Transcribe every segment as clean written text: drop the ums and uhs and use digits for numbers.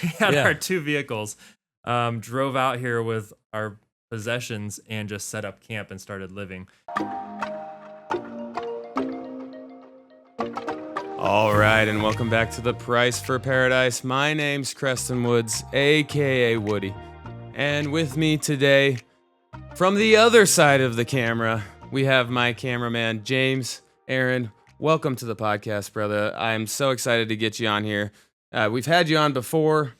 had Yeah. our two vehicles, drove out here with our possessions and just set up camp and started living. All right, and welcome back to The Price for Paradise. My name's Preston Woods, aka Woody. And with me today, from the other side of the camera, we have my cameraman, James. Aaron, welcome to the podcast, brother. I'm so excited to get you on here. We've had you on before,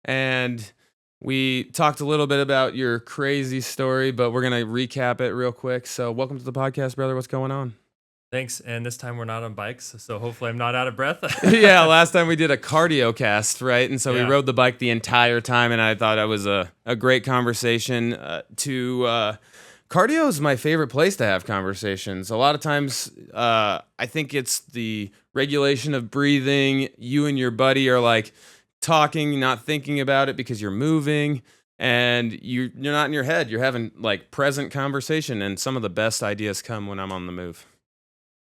and we talked a little bit about your crazy story, but we're going to recap it real quick. So welcome to the podcast, brother. What's going on? Thanks. And this time we're not on bikes, so hopefully I'm not out of breath. Yeah, last time we did a cardio cast, right? And so we Yeah. rode the bike the entire time, and I thought that was a great conversation. Cardio is my favorite place to have conversations. A lot of times, I think it's the regulation of breathing. You and your buddy are like talking, not thinking about it because you're moving, and you're not in your head. You're having like present conversation, and some of the best ideas come when I'm on the move.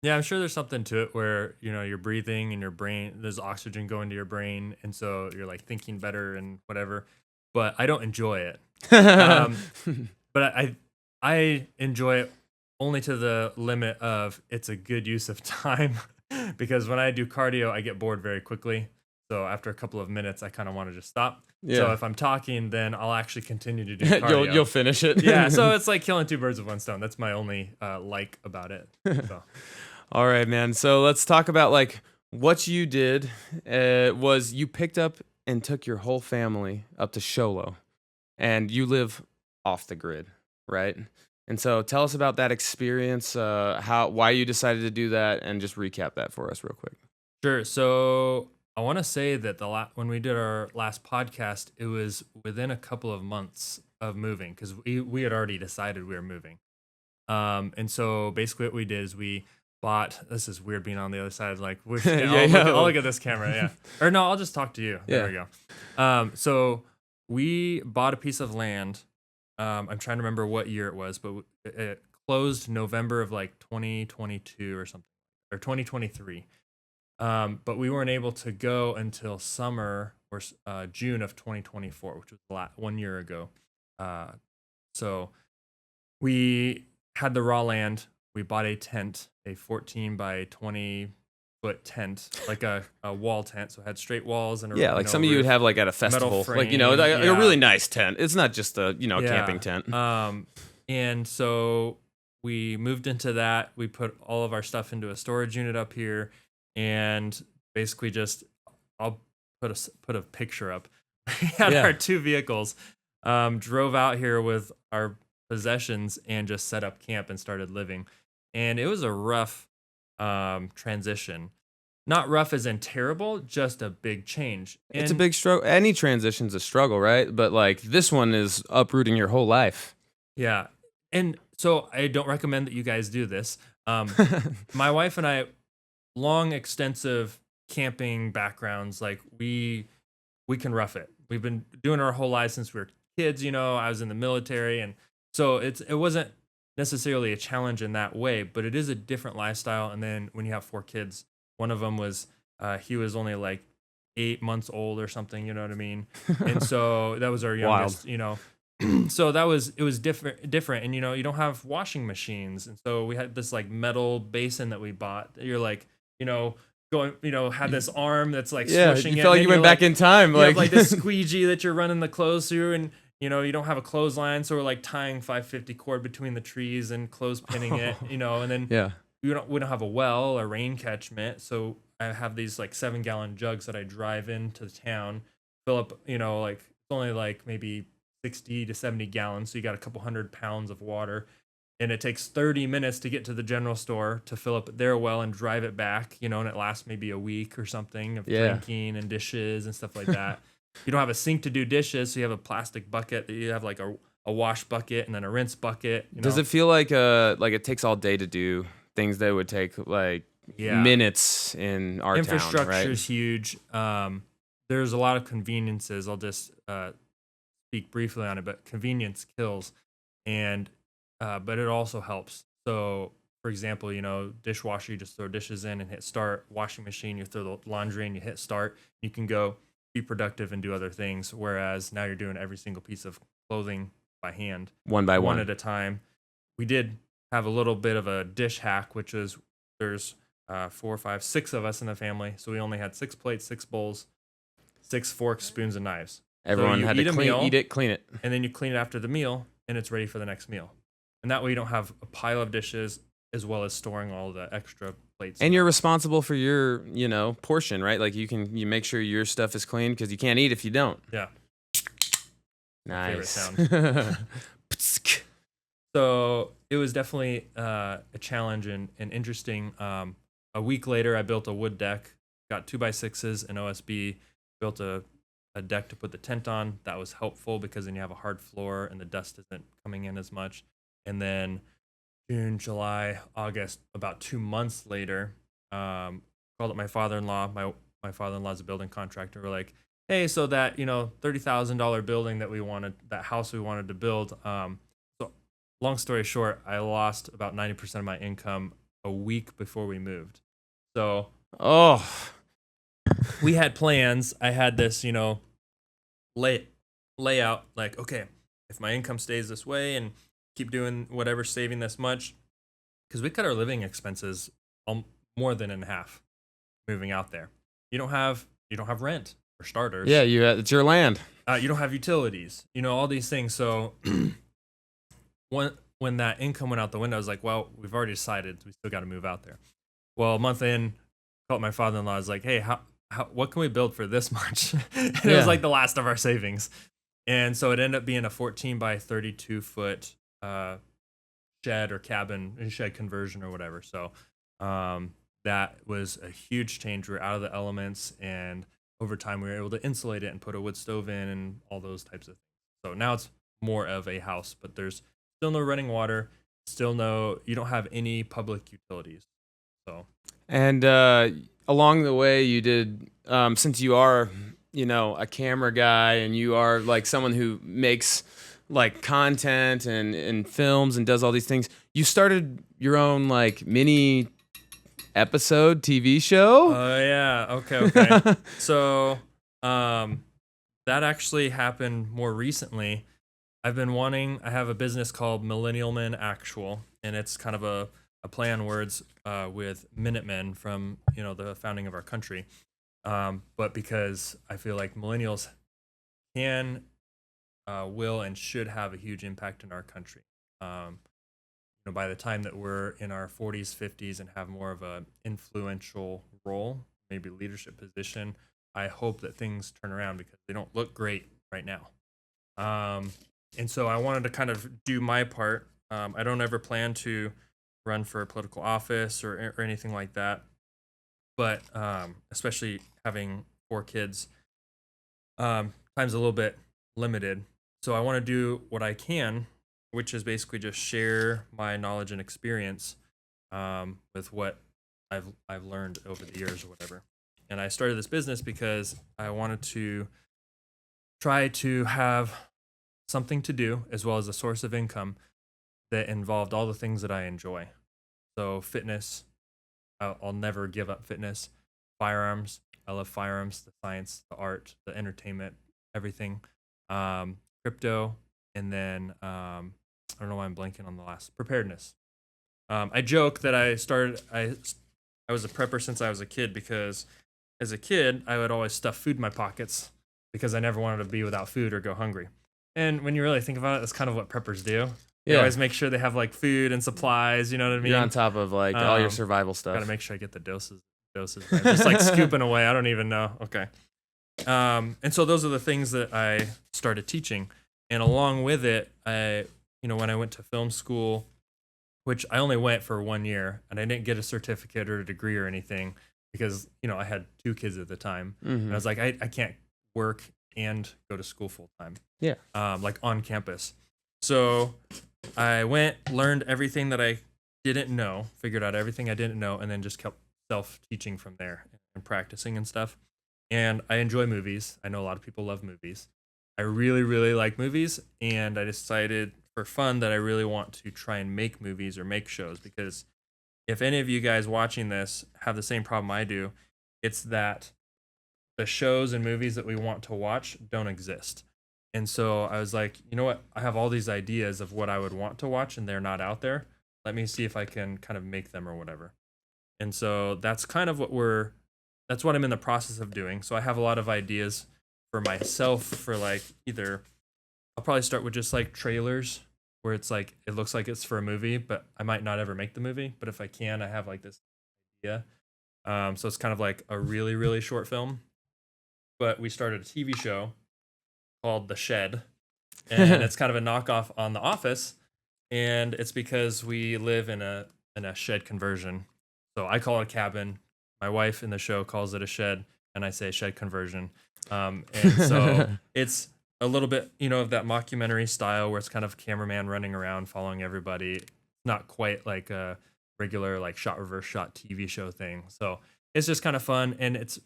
Yeah, I'm sure there's something to it where, you're breathing and your brain, there's oxygen going to your brain. And so you're like thinking better and whatever, but I don't enjoy it. But I enjoy it only to the limit of it's a good use of time because when I do cardio, I get bored very quickly. So after a couple of minutes, I kind of want to just stop. Yeah. So if I'm talking, then I'll actually continue to do cardio. You'll finish it. Yeah, so it's like killing two birds with one stone. That's my only like about it. So. All right, man. So let's talk about like what you did. Was you picked up and took your whole family up to Sholo, and you live off the grid, right? And so tell us about that experience, why you decided to do that, and just recap that for us real quick. Sure. So I want to say that when we did our last podcast, it was within a couple of months of moving because we had already decided we were moving. And so basically what we did is we bought. This is weird being on the other side. Like, I'll look at this camera. Yeah. Or no, I'll just talk to you. There we go. So we bought a piece of land. I'm trying to remember what year it was, but it closed November of like 2022 or something, or 2023. But we weren't able to go until summer or June of 2024, which was 1 year ago. So we had the raw land. We bought a tent, a 14 by 20 foot tent, like a wall tent. So it had straight walls and like some of you would have like at a festival, frame, like, a really nice tent. It's not just a, camping tent. And so we moved into that. We put all of our stuff into a storage unit up here, and basically I'll put a picture up. We had our two vehicles, drove out here with our possessions and just set up camp and started living. And it was a rough transition. Not rough as in terrible, just a big change. And it's a big struggle. Any transition's a struggle, right? But like this one is uprooting your whole life. Yeah. And so I don't recommend that you guys do this. My wife and I, long, extensive camping backgrounds, like we can rough it. We've been doing our whole lives since we were kids. I was in the military, and so it wasn't necessarily a challenge in that way, but it is a different lifestyle. And then when you have 4 kids, one of them was he was only like 8 months old or something, you know what I mean? And so that was our youngest. So it was different, and you don't have washing machines, and so we had this like metal basin that we bought. You're like, going, had this arm that's like swishing. You felt like you went back in time. You have like this squeegee that you're running the clothes through, and you don't have a clothesline, so we're like tying 550 cord between the trees and clothes pinning it, and then we don't have a well or rain catchment, so I have these like 7-gallon jugs that I drive into the town, fill up, like it's only like maybe 60 to 70 gallons, so you got a couple 100 pounds of water, and it takes 30 minutes to get to the general store to fill up their well and drive it back, and it lasts maybe a week or something of drinking and dishes and stuff like that. You don't have a sink to do dishes, so you have a plastic bucket that you have like a wash bucket and then a rinse bucket. Does it feel like it takes all day to do things that would take like minutes in our town, right? Infrastructure is huge. There's a lot of conveniences. I'll just speak briefly on it, but convenience kills, and but it also helps. So, for example, dishwasher, you just throw dishes in and hit start. Washing machine, you throw the laundry in, you hit start. You can go. be productive and do other things. Whereas now you're doing every single piece of clothing by hand, One by one one. at a time. We did have a little bit of a dish hack, which is there's 4, 5, 6 of us in the family. So we only had 6 plates, 6 bowls, 6 forks, spoons, and knives. Everyone so had to eat it, clean it. And then you clean it after the meal, and it's ready for the next meal. And that way you don't have a pile of dishes as well as storing all the extra plates. And you're responsible for your, portion, right? Like you make sure your stuff is clean because you can't eat if you don't. Yeah. Nice. Favorite sound. So it was definitely a challenge and interesting. A week later, I built a wood deck, got 2x6s and OSB, built a deck to put the tent on. That was helpful because then you have a hard floor and the dust isn't coming in as much. And then June, July, August, about 2 months later, called up my father-in-law. My father-in-law is a building contractor. We're like, hey, so that $30,000 building that house we wanted to build. So long story short, I lost about 90% of my income a week before we moved. So we had plans. I had this layout, like, okay, if my income stays this way and keep doing whatever, saving this much, because we cut our living expenses more than in half moving out there. You don't have rent for starters. Yeah, it's your land. You don't have utilities, all these things. So when that income went out the window, I was like, well, we've already decided we still got to move out there. Well, a month in, called my father-in-law. I was like, hey, what can we build for this much? And it was like the last of our savings. And so it ended up being a 14 by 32 foot shed or cabin, shed conversion or whatever. So that was a huge change. We were out of the elements, and over time we were able to insulate it and put a wood stove in and all those types of things. So now it's more of a house, but there's still no running water, you don't have any public utilities. So. And along the way, you did, since you are, a camera guy and you are like someone who makes like content and films and does all these things, you started your own like mini episode TV show. Oh yeah. Okay. So that actually happened more recently. I have a business called Millennialman Actual, and it's kind of a play on words with Minutemen from the founding of our country. But because I feel like millennials can, will, and should have a huge impact in our country. By the time that we're in our 40s, 50s, and have more of an influential role, maybe leadership position, I hope that things turn around because they don't look great right now. And so I wanted to kind of do my part. I don't ever plan to run for a political office or anything like that. But especially having 4 kids, time's a little bit limited. So I want to do what I can, which is basically just share my knowledge and experience with what I've learned over the years or whatever. And I started this business because I wanted to try to have something to do as well as a source of income that involved all the things that I enjoy. So fitness, I'll never give up fitness. Firearms, I love firearms, the science, the art, the entertainment, everything. Crypto, and then I don't know why I'm blanking on the last. Preparedness. I joke that I was a prepper since I was a kid because as a kid I would always stuff food in my pockets because I never wanted to be without food or go hungry. And when you really think about it, that's kind of what preppers do. They always make sure they have like food and supplies, you know what I mean? You're on top of like all your survival stuff. Gotta make sure I get the doses right. Just like scooping away. I don't even know. Okay. And so those are the things that I started teaching. And along with it, when I went to film school, which I only went for 1 year, and I didn't get a certificate or a degree or anything because, I had 2 kids at the time. Mm-hmm. And I was like, I can't work and go to school full time. Yeah. Like on campus. So I went, learned everything that I didn't know, figured out everything I didn't know, and then just kept self-teaching from there and practicing and stuff. And I enjoy movies. I know a lot of people love movies. I really, really like movies, and I decided for fun that I really want to try and make movies or make shows, because if any of you guys watching this have the same problem I do, it's that the shows and movies that we want to watch don't exist. And so I was like, you know what? I have all these ideas of what I would want to watch, and they're not out there. Let me see if I can kind of make them or whatever. And so that's kind of that's what I'm in the process of doing. So I have a lot of ideas for myself for like either I'll probably start with just like trailers where it's like it looks like it's for a movie, but I might not ever make the movie. But if I can, I have like this idea. So it's kind of like a really, really short film. But we started a TV show called The Shed, and it's kind of a knockoff on The Office. And it's because we live in a shed conversion. So I call it a cabin. My wife in the show calls it a shed, and I say shed conversion. And so it's a little bit, of that mockumentary style where it's kind of cameraman running around following everybody. It's not quite like a regular like shot reverse shot TV show thing. So it's just kind of fun, and it's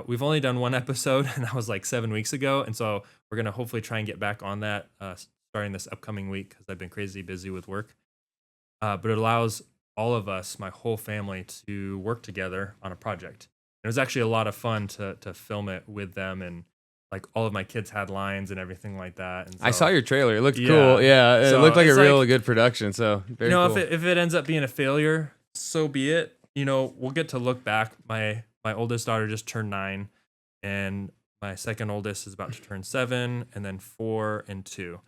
we've only done one episode, and that was like 7 weeks ago, and so we're gonna hopefully try and get back on that starting this upcoming week because I've been crazy busy with work. But it allows all of us, my whole family, to work together on a project. And it was actually a lot of fun to film it with them, and like all of my kids had lines and everything like that. And so, I saw your trailer. It looked cool. Yeah, it looked like a real good production. So very cool. If it ends up being a failure, so be it. We'll get to look back. My oldest daughter just turned 9, and my second oldest is about to turn 7, and then 4 and 2.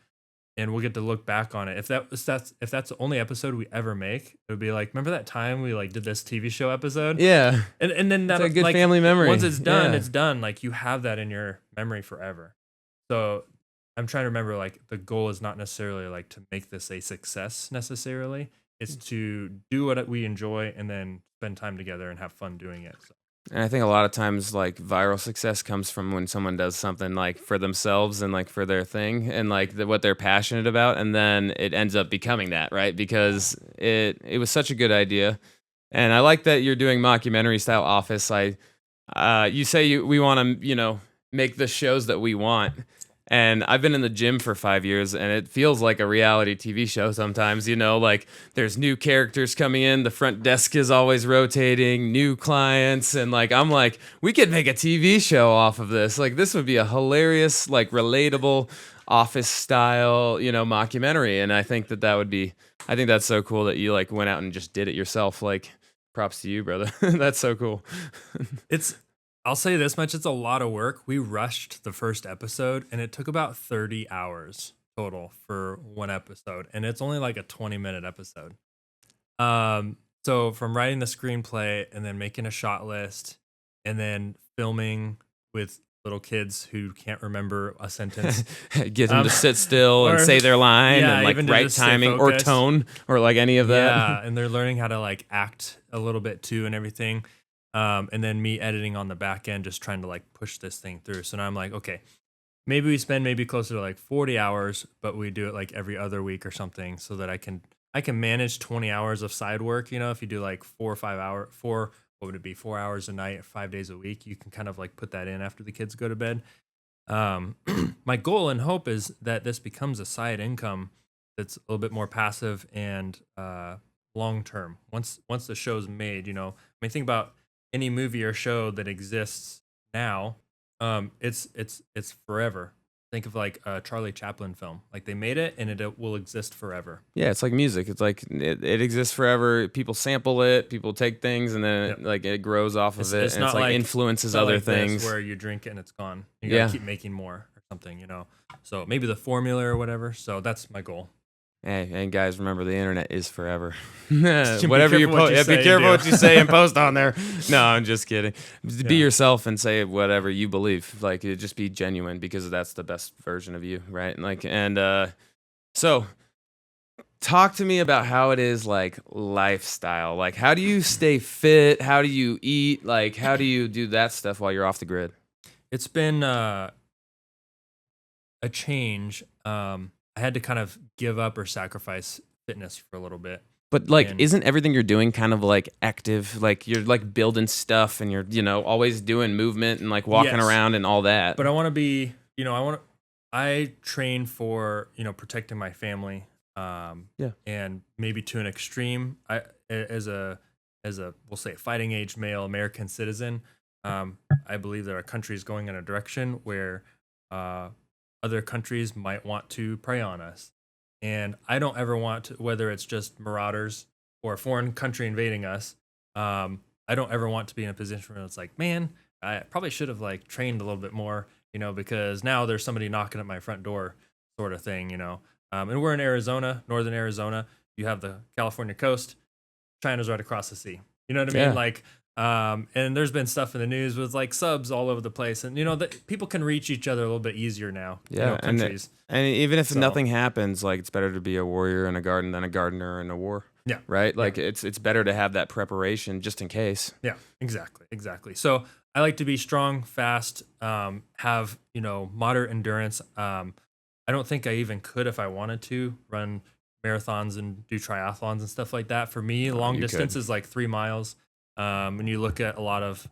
And we'll get to look back on it. If that's the only episode we ever make, it would be like, remember that time we like did this TV show episode? Yeah. And then that's a good family memory. Once it's done, it's done. Like you have that in your memory forever. So I'm trying to remember, like, the goal is not necessarily like to make this a success necessarily. It's to do what we enjoy and then spend time together and have fun doing it. So. And I think a lot of times like viral success comes from when someone does something like for themselves and like for their thing and like what they're passionate about, and then it ends up becoming that, right? Because it was such a good idea. And I like that you're doing mockumentary style Office. You say we want to, make the shows that we want. And I've been in the gym for 5 years, and it feels like a reality TV show sometimes, like there's new characters coming in, the front desk is always rotating, new clients, and like I'm like, we could make a TV show off of this. Like this would be a hilarious, like relatable Office style, mockumentary. And I think that would be, I think that's so cool that you like went out and just did it yourself. Like props to you, brother. That's so cool. I'll say this much, it's a lot of work. We rushed the first episode, and it took about 30 hours total for one episode, and it's only like a 20-minute episode. So from writing the screenplay and then making a shot list and then filming with little kids who can't remember a sentence. Get them to sit still and say their line and like right timing or tone or like any of that. Yeah, and they're learning how to like act a little bit too and everything. And then me editing on the back end, just trying to like push this thing through. So now I'm like, okay, maybe we spend closer to like 40 hours, but we do it like every other week or something so that I can manage 20 hours of side work. If you do like 4 hours a night, 5 days a week, you can kind of like put that in after the kids go to bed. My goal and hope is that this becomes a side income that's a little bit more passive and long-term. Once the show's made, think about any movie or show that exists now, it's forever. Think of like a Charlie Chaplin film. Like they made it and it will exist forever. Yeah, it's like music. It's like it exists forever. People sample it, people take things, and then it grows off of it. It's not like influences other things. Where you drink it and it's gone. You gotta keep making more or something, So maybe the formula or whatever. So that's my goal. Hey, and guys, remember the internet is forever. Whatever you post, be careful what you say and post on there. No, I'm just kidding. Be yourself and say whatever you believe. Like, just be genuine because that's the best version of you, right? So talk to me about how it is like lifestyle. Like, how do you stay fit? How do you eat? Like, how do you do that stuff while you're off the grid? It's been a change. I had to kind of give up or sacrifice fitness for a little bit. But like, isn't everything you're doing kind of like active? Like you're like building stuff and you're, always doing movement and like walking around and all that. But I want to be, I train for, protecting my family. And maybe to an extreme, as a we'll say fighting age male American citizen, I believe that our country is going in a direction where uh, other countries might want to prey on us. And I don't ever want to, whether it's just marauders or a foreign country invading us, I don't ever want to be in a position where it's like, man, I probably should have like trained a little bit more, because now there's somebody knocking at my front door, sort of thing, And we're in Arizona, northern Arizona. You have the California coast. China's right across the sea. You know what I mean? Yeah. Like, and there's been stuff in the news with like subs all over the place, and that people can reach each other a little bit easier now. Yeah, Countries. and even if So nothing happens, like it's better to be a warrior in a garden than a gardener in a war. yeah, Right? yeah, Like it's better to have that preparation just in case. yeah, exactly. So I like to be strong, fast, have moderate endurance. I don't think I even could if I wanted to run marathons and do triathlons and stuff like that. For me, long You distance could. is like 3 miles. And you look at a lot of,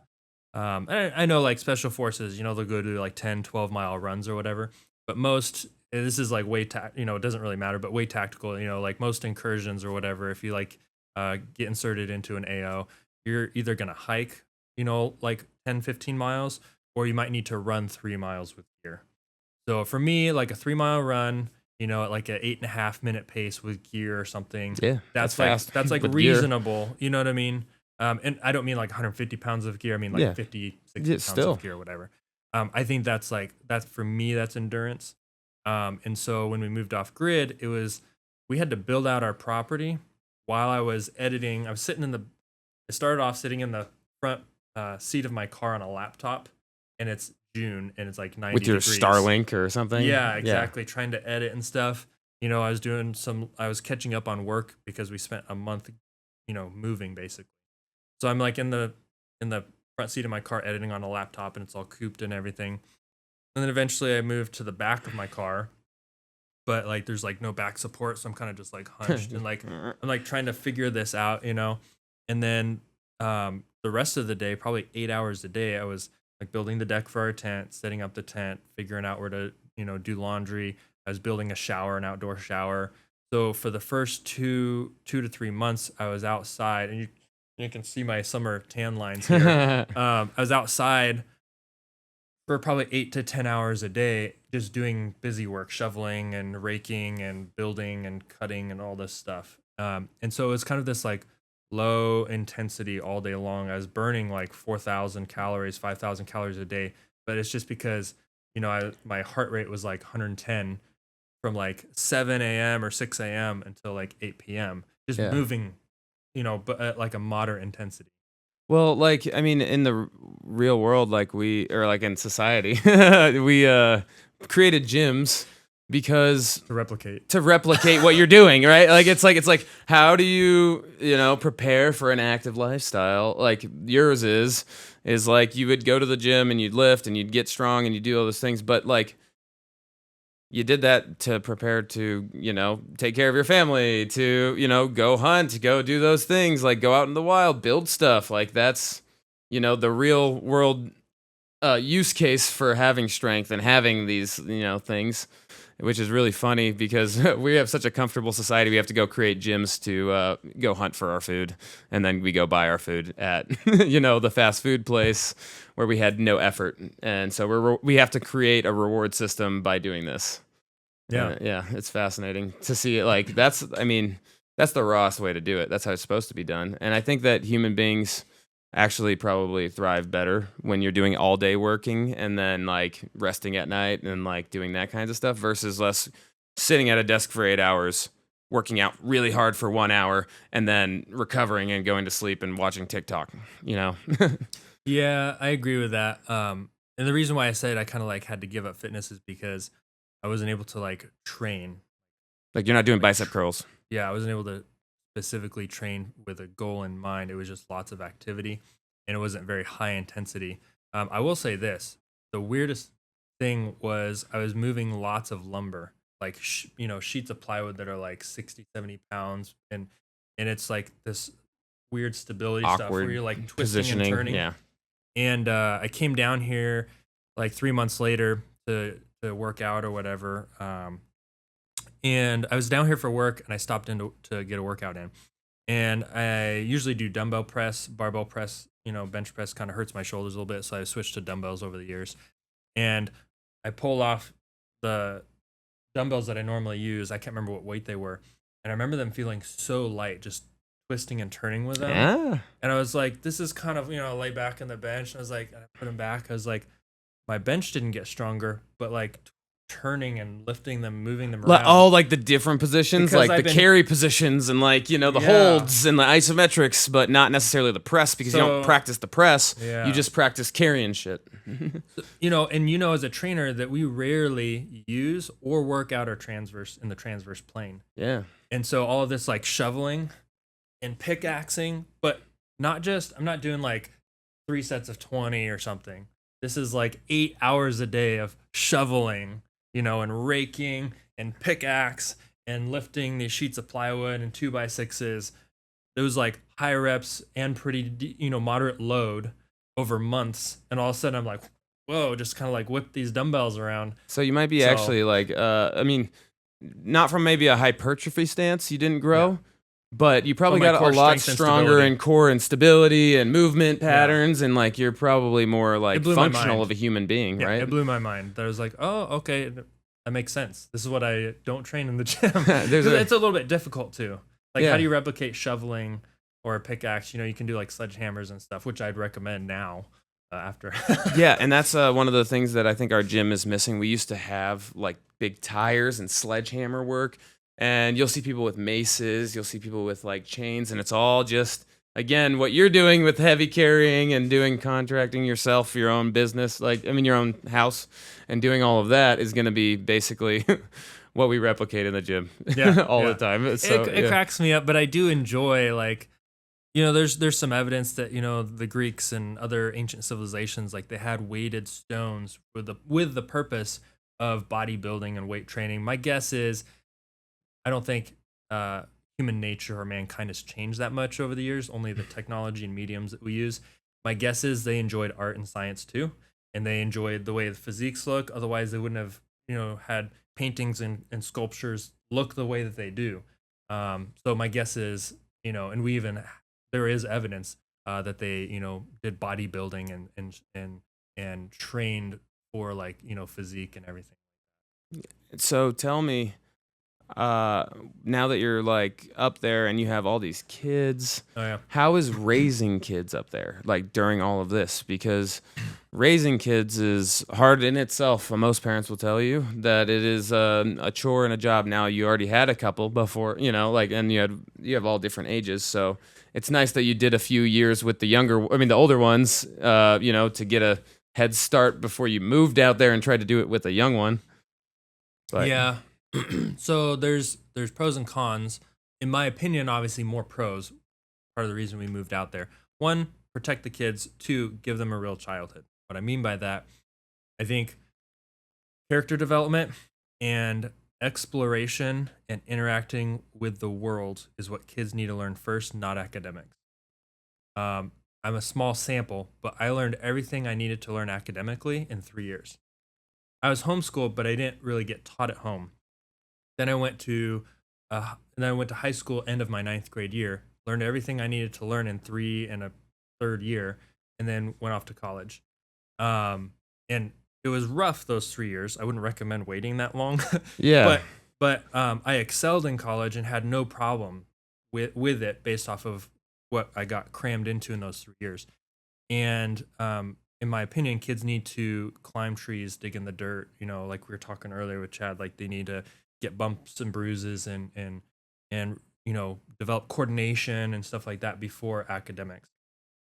I know like special forces, they'll go do like 10, 12 mile runs or whatever. But most, this is like it doesn't really matter, but way tactical, like most incursions or whatever, if you like get inserted into an AO, you're either going to hike, like 10, 15 miles, or you might need to run 3 miles with gear. So for me, like a 3 mile run, at like an 8.5 minute pace with gear or something, Yeah, that's fast. that's like With gear. reasonable. You know what I mean? And I don't mean like 150 pounds of gear. I mean like Yeah. 50, 60 Yeah, pounds still. of gear, or whatever. I think that's for me, that's endurance. And so when we moved off grid, we had to build out our property while I was editing. I started off sitting in the front seat of my car on a laptop, and it's June and it's like 90 With your degrees. Starlink or something. Yeah, exactly. Trying to edit and stuff. I was catching up on work because we spent a month, moving basically. So I'm like in the front seat of my car editing on a laptop, and it's all cooped and everything. And then eventually I moved to the back of my car, but like there's like no back support, so I'm kind of just like hunched and like I'm like trying to figure this out, And then the rest of the day, probably 8 hours a day, I was like building the deck for our tent, setting up the tent, figuring out where to, do laundry. I was building a shower, an outdoor shower. So for the first 2 to 3 months, I was outside, and you can see my summer tan lines here. I was outside for probably 8 to 10 hours a day, just doing busy work, shoveling and raking and building and cutting and all this stuff. And so it was kind of this like low intensity all day long. I was burning like 4,000 calories, 5,000 calories a day, but it's just because, my heart rate was like 110 from like 7 a.m. or 6 a.m. until like 8 p.m. Just Yeah. moving, but at like a moderate intensity. Well, like I mean, in the real world, like like in society, we created gyms because To replicate. what you're doing, right? Like it's like how do you prepare for an active lifestyle? Like yours is like you would go to the gym and you'd lift and you'd get strong and you do all those things, but like you did that to prepare to, take care of your family, to, go hunt, go do those things, like go out in the wild, build stuff. Like that's, the real world use case for having strength and having these, things, which is really funny because we have such a comfortable society. We have to go create gyms to go hunt for our food. And then we go buy our food at, the fast food place where we had no effort. And so we have to create a reward system by doing this. Yeah. Yeah, it's fascinating to see it. Like that's the rawest way to do it. That's how it's supposed to be done. And I think that human beings actually probably thrive better when you're doing all day working and then like resting at night and like doing that kinds of stuff versus less sitting at a desk for 8 hours, working out really hard for 1 hour and then recovering and going to sleep and watching TikTok, Yeah, I agree with that. And the reason why I said I kind of like had to give up fitness is because I wasn't able to like train. Like you're not doing Like, bicep curls. yeah, I wasn't able to specifically train with a goal in mind. It was just lots of activity, and it wasn't very high intensity. I will say this: the weirdest thing was I was moving lots of lumber, like sheets of plywood that are like 60, 70 pounds, and it's like this weird stability stuff where Awkward you're like twisting positioning. and turning. Yeah. And I came down here like 3 months later to work out or whatever. And I was down here for work, and I stopped in to get a workout in. And I usually do dumbbell press, barbell press, bench press kind of hurts my shoulders a little bit. So I switched to dumbbells over the years. And I pull off the dumbbells that I normally use. I can't remember what weight they were. And I remember them feeling so light, just twisting and turning with them. Yeah. And I was like, this is kind of, lay back on the bench. And I was like, I put them back. I was like, my bench didn't get stronger, but like turning and lifting them, moving them around. Oh, like the different positions, Because like the carry positions and like, the holds and the isometrics, but not necessarily the press because you don't practice the press. Yeah. You just practice carrying shit. And as a trainer that we rarely use or work out our transverse in the transverse plane. Yeah. And so all of this like shoveling and pickaxing, but I'm not doing like 3 sets of 20 or something. This is like 8 hours a day of shoveling, and raking and pickaxe and lifting these sheets of plywood and 2x6s. Those like high reps and pretty, moderate load over months. And all of a sudden I'm like, whoa, just kind of like whip these dumbbells around. So you might be actually like, not from maybe a hypertrophy stance, you didn't grow, but you probably got a lot stronger in core and stability and movement patterns, and like you're probably more like functional of a human being, right? It blew my mind. I was like, oh, okay, that makes sense. This is what I don't train in the gym. It's a little bit difficult too. Like, how do you replicate shoveling or a pickaxe? You can do like sledgehammers and stuff, which I'd recommend now. After yeah, and that's one of the things that I think our gym is missing. We used to have like big tires and sledgehammer work, and you'll see people with maces, you'll see people with like chains, and it's all just, again, what you're doing with heavy carrying and doing contracting yourself for your own business, your own house, and doing all of that is going to be basically what we replicate in the gym all the time. So, it cracks me up, but I do enjoy like, there's some evidence that, the Greeks and other ancient civilizations, like they had weighted stones with the purpose of bodybuilding and weight training. My guess is, I don't think human nature or mankind has changed that much over the years, only the technology and mediums that we use. My guess is they enjoyed art and science too, and they enjoyed the way the physiques look. Otherwise, they wouldn't have, had paintings and sculptures look the way that they do. So my guess is, and there is evidence that they, did bodybuilding and trained for like, physique and everything. So tell me, now that you're like up there and you have all these kids, how is raising kids up there, like during all of this? Because raising kids is hard in itself. Most parents will tell you that it is a chore and a job. Now you already had a couple before, and you have all different ages. So it's nice that you did a few years with the older ones, to get a head start before you moved out there and tried to do it with a young one. But, yeah. So there's pros and cons. In my opinion, obviously more pros. Part of the reason we moved out there. 1, protect the kids. 2, give them a real childhood. What I mean by that, I think character development and exploration and interacting with the world is what kids need to learn first, not academics. I'm a small sample, but I learned everything I needed to learn academically in 3 years. I was homeschooled, but I didn't really get taught at home. Then I went to high school, end of my 9th grade year, learned everything I needed to learn in 3 and a third year, and then went off to college. And it was rough those 3 years. I wouldn't recommend waiting that long. Yeah. But I excelled in college and had no problem with it based off of what I got crammed into in those 3 years. And in my opinion, kids need to climb trees, dig in the dirt, like we were talking earlier with Chad, like they need to get bumps and bruises and develop coordination and stuff like that before academics.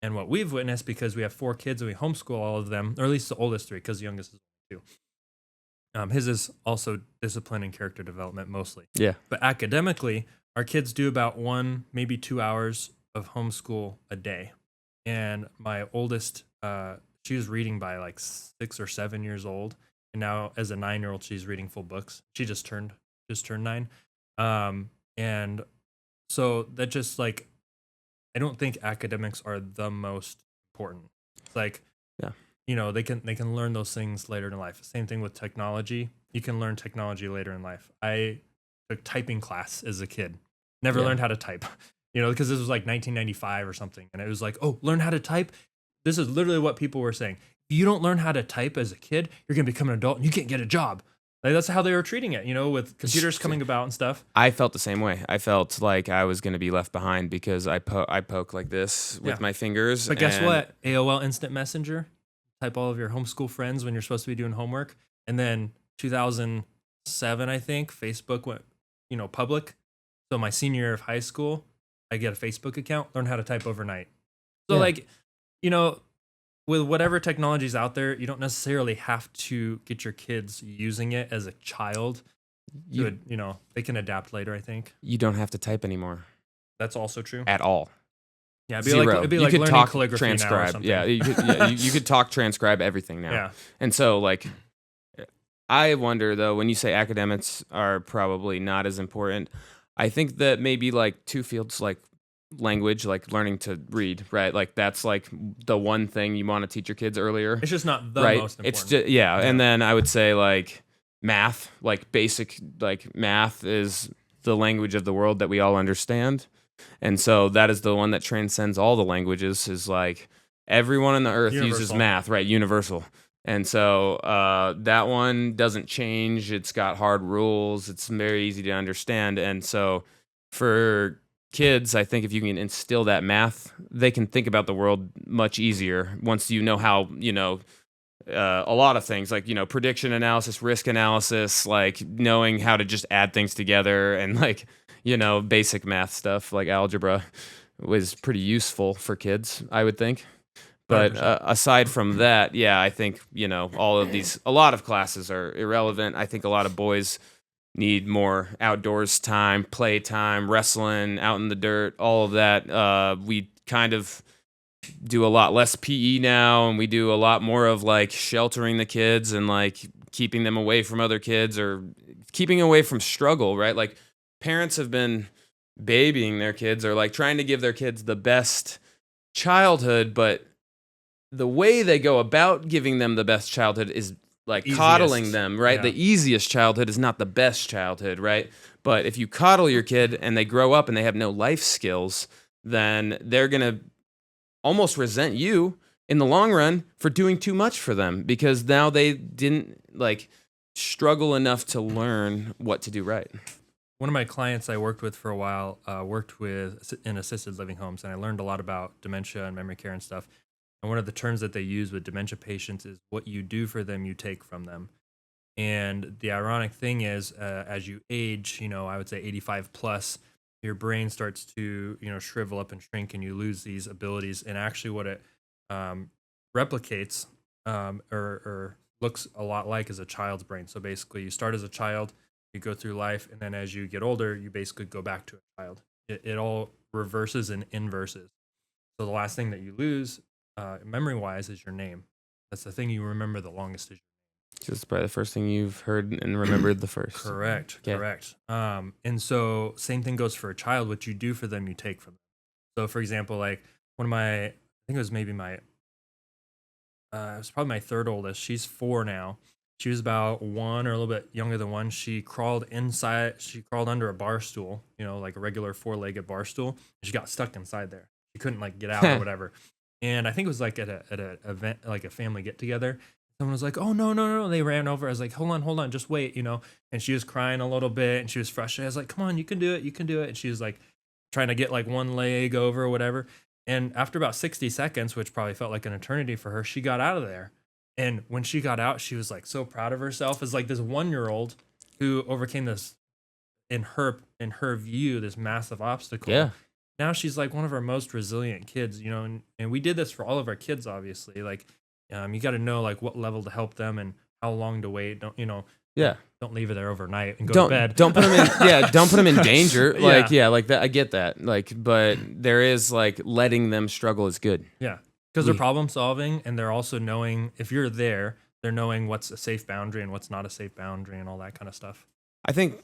And what we've witnessed, because we have 4 kids and we homeschool all of them, or at least the oldest 3, because the youngest is 2. His is also discipline and character development mostly. Yeah. But academically, our kids do about 1, maybe 2 hours of homeschool a day. And my oldest, she was reading by like 6 or 7 years old. And now as a 9-year-old, she's reading full books. She just turned 9. And so that just like, I don't think academics are the most important. It's like, they can learn those things later in life. Same thing with technology. You can learn technology later in life. I took typing class as a kid. Never learned how to type. because this was like 1995 or something. And it was like, oh, learn how to type. This is literally what people were saying. If you don't learn how to type as a kid, you're going to become an adult and you can't get a job. Like, that's how they were treating it, with computers coming about and stuff. I felt the same way. I felt like I was going to be left behind because I poke like this with my fingers. But guess what? AOL Instant Messenger, type all of your homeschool friends when you're supposed to be doing homework. And then 2007, I think, Facebook went, public. So my senior year of high school, I get a Facebook account, learn how to type overnight. So with whatever technology's out there, you don't necessarily have to get your kids using it as a child. They can adapt later, I think. You don't have to type anymore. That's also true. At all. Yeah, it'd be like learning talk, calligraphy transcribe. now or something. Yeah, you could talk, transcribe everything now. Yeah. And so, like, I wonder, though, when you say academics are probably not as important, I think that maybe, like, two fields, like, language, like learning to read, right? Like that's like the one thing you want to teach your kids earlier. It's just not the right? most important. It's just and then I would say like math, like basic, like math is the language of the world that we all understand, and so that is the one that transcends all the languages. Is like everyone on the earth uses math, right? Universal. And so that one doesn't change. It's got hard rules. It's very easy to understand, and so for kids, I think if you can instill that math, they can think about the world much easier once you know how, a lot of things like, prediction analysis, risk analysis, like knowing how to just add things together and like, basic math stuff like algebra was pretty useful for kids, I would think. But aside from that, I think, a lot of classes are irrelevant. I think a lot of boys need more outdoors time, play time, wrestling, out in the dirt, all of that. We kind of do a lot less PE now, and we do a lot more of like sheltering the kids and like keeping them away from other kids or keeping away from struggle, right? Like parents have been babying their kids or like trying to give their kids the best childhood, but the way they go about giving them the best childhood is like coddling them, right? The easiest childhood is not the best childhood, right? But if you coddle your kid and they grow up and they have no life skills, then they're going to almost resent you in the long run for doing too much for them because now they didn't like struggle enough to learn what to do right. One of my clients I worked with for a while worked with in assisted living homes, and I learned a lot about dementia and memory care and stuff. And one of the terms that they use with dementia patients is what you do for them, you take from them. And the ironic thing is, as you age, I would say 85 plus, your brain starts to, shrivel up and shrink and you lose these abilities. And actually what it replicates or looks a lot like is a child's brain. So basically you start as a child, you go through life, and then as you get older, you basically go back to a child. It all reverses and inverses. So the last thing that you lose memory-wise is your name. That's the thing you remember the longest is your name. Just probably the first thing you've heard and remembered the first. Correct. And so same thing goes for a child. What you do for them, you take from them. So for example, like one of my, I think it was maybe it was probably my third oldest. She's 4 now. She was about 1 or a little bit younger than 1. She crawled under a bar stool, like a regular 4-legged bar stool. And she got stuck inside there. She couldn't like get out or whatever. And I think it was like at a event, like a family get together. Someone was like, "Oh no!" They ran over. I was like, "Hold on, just wait," And she was crying a little bit, and she was frustrated. I was like, "Come on, you can do it." And she was like trying to get like one leg over or whatever. And after about 60 seconds, which probably felt like an eternity for her, she got out of there. And when she got out, she was like so proud of herself as like this 1-year-old who overcame this in her view, this massive obstacle. Yeah. Now she's like one of our most resilient kids, and we did this for all of our kids, obviously. Like, you got to know like what level to help them and how long to wait. Don't leave it there overnight and go to bed. Don't put them in. Don't put them in danger. Like like that. I get that. Like, but there is like letting them struggle is good. Yeah, because they're problem solving and they're also knowing if you're there, they're knowing what's a safe boundary and what's not a safe boundary and all that kind of stuff. I think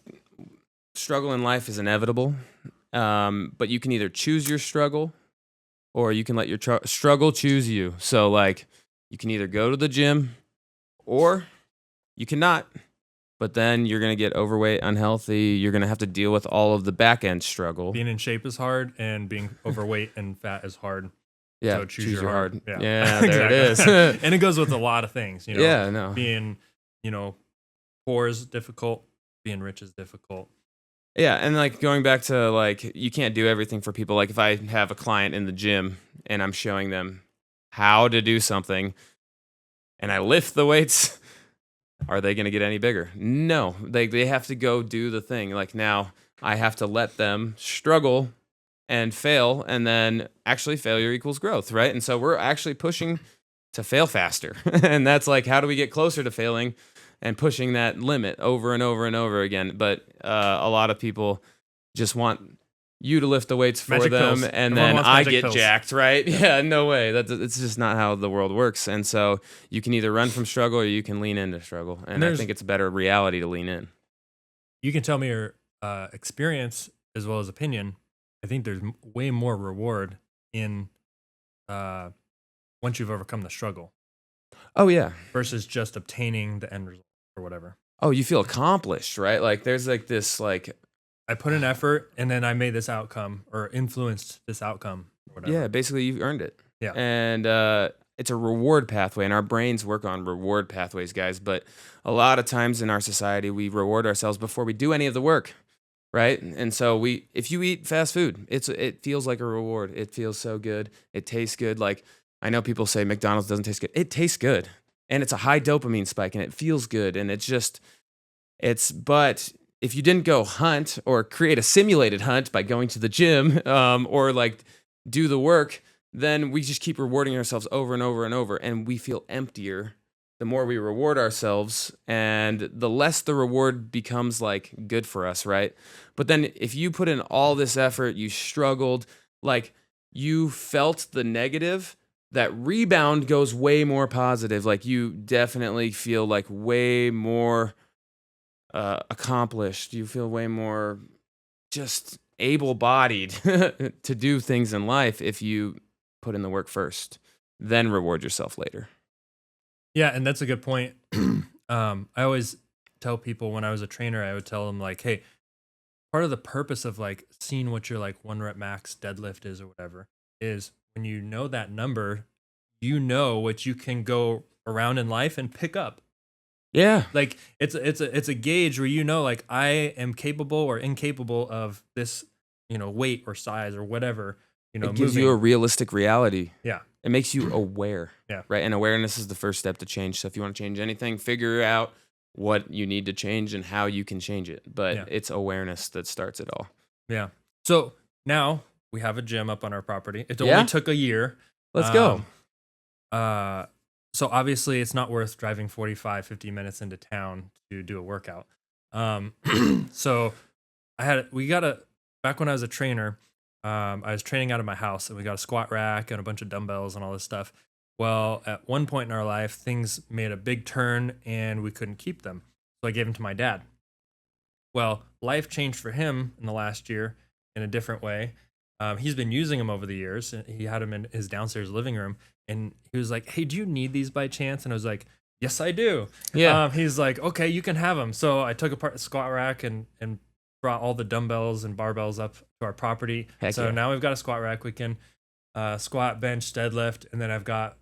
struggle in life is inevitable. But you can either choose your struggle or you can let your struggle choose you. So like you can either go to the gym or you cannot. but then you're going to get overweight, unhealthy. You're going to have to deal with all of the back end struggle. Being in shape is hard, and being overweight and fat is hard. Yeah, So choose your hard. Yeah, there it is. And it goes with a lot of things. Yeah, no. Being, poor is difficult. Being rich is difficult. Yeah, and like going back to like you can't do everything for people. Like if I have a client in the gym and I'm showing them how to do something and I lift the weights, are they going to get any bigger? No. They have to go do the thing. Like now I have to let them struggle and fail, and then actually failure equals growth, right? And so we're actually pushing to fail faster. And that's like, how do we get closer to failing and pushing that limit over and over and over again? But a lot of people just want you to lift the weights for Magic them, pills. and Everyone then wants I magic get pills. jacked, right? Yeah, no way. It's just not how the world works. And so you can either run from struggle or you can lean into struggle. And I think it's a better reality to lean in. You can tell me your experience as well as opinion. I think there's way more reward in once you've overcome the struggle Oh, yeah. versus just obtaining the end result or whatever. Oh, you feel accomplished, right? Like there's like this like I put in effort and then I made this outcome or influenced this outcome or whatever. yeah, basically you've earned it. Yeah. And it's a reward pathway, and our brains work on reward pathways, guys. But a lot of times in our society, we reward ourselves before we do any of the work, right? And so if you eat fast food, it feels like a reward. It feels so good. It tastes good. Like I know people say McDonald's doesn't taste good. It tastes good, and it's a high dopamine spike, and it feels good, and but if you didn't go hunt or create a simulated hunt by going to the gym or like do the work, then we just keep rewarding ourselves over and over and over, and we feel emptier the more we reward ourselves, and the less the reward becomes like good for us, right? But then if you put in all this effort, you struggled, like you felt the negative, that rebound goes way more positive. Like you definitely feel like way more accomplished. You feel way more just able-bodied to do things in life if you put in the work first, then reward yourself later. Yeah, and that's a good point. I always tell people when I was a trainer, I would tell them like, hey, part of the purpose of like seeing what your like 1 rep max deadlift is or whatever is when you know that number, you know what you can go around in life and pick up. Yeah. Like it's a gauge where you know like I am capable or incapable of this, weight or size or whatever, It gives moving. you a realistic reality. Yeah. It makes you aware. Yeah. Right? And awareness is the first step to change. So if you want to change anything, figure out what you need to change and how you can change it. But it's awareness that starts it all. Yeah. So now we have a gym up on our property. It only Yeah? took a year. Let's go. So obviously it's not worth driving 45, 50 minutes into town to do a workout. So back when I was a trainer, I was training out of my house, and we got a squat rack and a bunch of dumbbells and all this stuff. Well, at one point in our life, things made a big turn and we couldn't keep them. So I gave them to my dad. Well, life changed for him in the last year in a different way. He's been using them over the years. He had them in his downstairs living room, and he was like, hey, do you need these by chance? And I was like, yes, I do. Yeah. He's like, okay, you can have them. So I took apart the squat rack and brought all the dumbbells and barbells up to our property. Heck So yeah. now we've got a squat rack. We can squat, bench, deadlift, and then I've got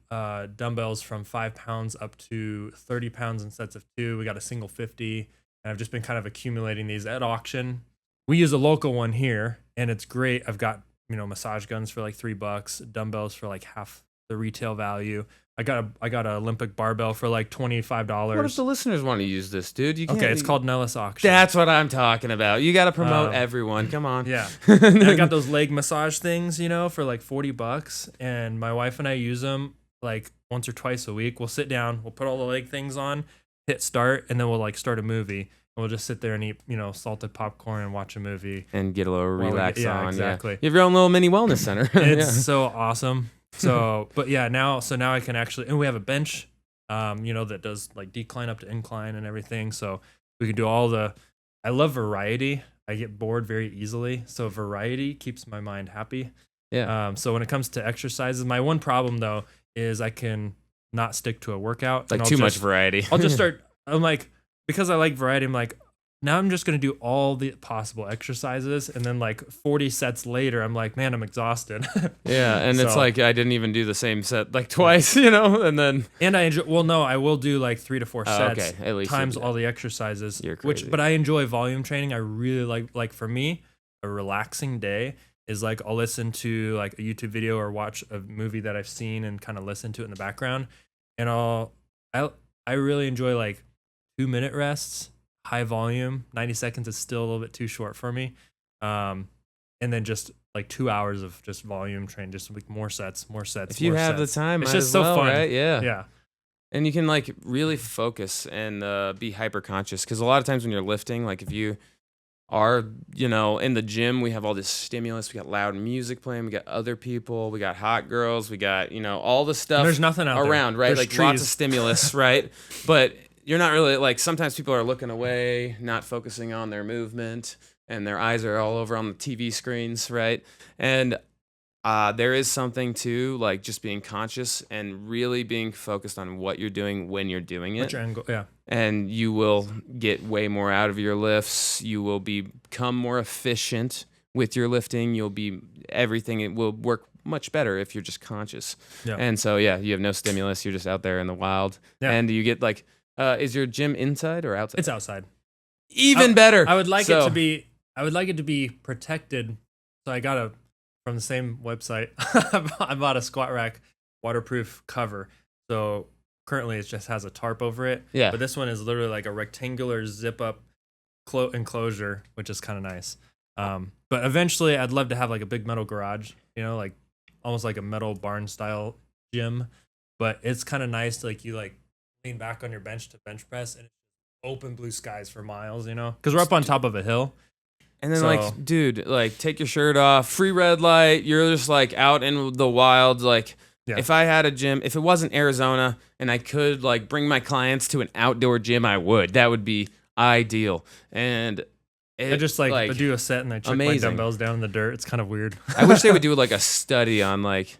dumbbells from 5 pounds up to 30 pounds in sets of 2. We got a single 50, and I've just been kind of accumulating these at auction. We use a local one here, and it's great. I've got massage guns for like $3, dumbbells for like half the retail value. I got an Olympic barbell for like $25. What if the listeners want to use this, dude? You can't. Okay, it's called Nellis Auction. That's what I'm talking about. You got to promote everyone. Come on. Yeah. And I got those leg massage things, for like $40. And my wife and I use them like once or twice a week. We'll sit down, we'll put all the leg things on, hit start, and then we'll like start a movie. And we'll just sit there and eat, salted popcorn and watch a movie. And get a little relax on. Exactly. Yeah. You have your own little mini wellness center. It's so awesome. So, but yeah, now I can actually, and we have a bench, that does like decline up to incline and everything. So we can do I love variety. I get bored very easily. So variety keeps my mind happy. Yeah. So when it comes to exercises, my one problem though is I can not stick to a workout. Like and too much variety. I'll just start, I'm like, because I like variety, I'm like, now I'm just going to do all the possible exercises. And then like 40 sets later, I'm like, man, I'm exhausted. Yeah, and it's So- like I didn't even do the same set like twice, and then And I enjoy, well, no, I will do like 3 to 4 Oh, sets okay. At least times you'll do all the exercises, You're crazy. but I enjoy volume training. I really like for me, a relaxing day is like, I'll listen to like a YouTube video or watch a movie that I've seen and kind of listen to it in the background. And I really enjoy like 2-minute rests, high volume. 90 seconds is still a little bit too short for me. And then just like 2 hours of just volume train, just like more sets. if you have the time, it's might just as so well, fun. right? Yeah. Yeah. And you can like really focus and be hyper conscious because a lot of times when you're lifting, like if you are, in the gym, we have all this stimulus. We got loud music playing. We got other people. We got hot girls. We got, all the stuff There's nothing out around, there. right? There's Like lots of trees. stimulus, right? But you're not really like sometimes people are looking away, not focusing on their movement, and their eyes are all over on the TV screens, right? And there is something to like just being conscious and really being focused on what you're doing when you're doing it. Which angle? Yeah. And you will get way more out of your lifts. You will become more efficient with your lifting. Everything it will work much better if you're just conscious. Yeah. And so, yeah, you have no stimulus. You're just out there in the wild. Yeah. And you get like, is your gym inside or outside? It's outside. Even better. I would like it to be protected. So I got from the same website. I bought a squat rack waterproof cover. So currently it just has a tarp over it. Yeah. But this one is literally like a rectangular zip up enclosure, which is kind of nice. But eventually I'd love to have like a big metal garage, like almost like a metal barn style gym. But it's kind of nice to like you like lean back on your bench to bench press and open blue skies for miles, because we're up on top of a hill. And then, like, dude, like, take your shirt off, free red light. You're just like out in the wild. Like, if I had a gym, if it wasn't Arizona and I could like bring my clients to an outdoor gym, I would. That would be ideal. And I just like do a set and I chuck my dumbbells down in the dirt. It's kind of weird. I wish they would do like a study on like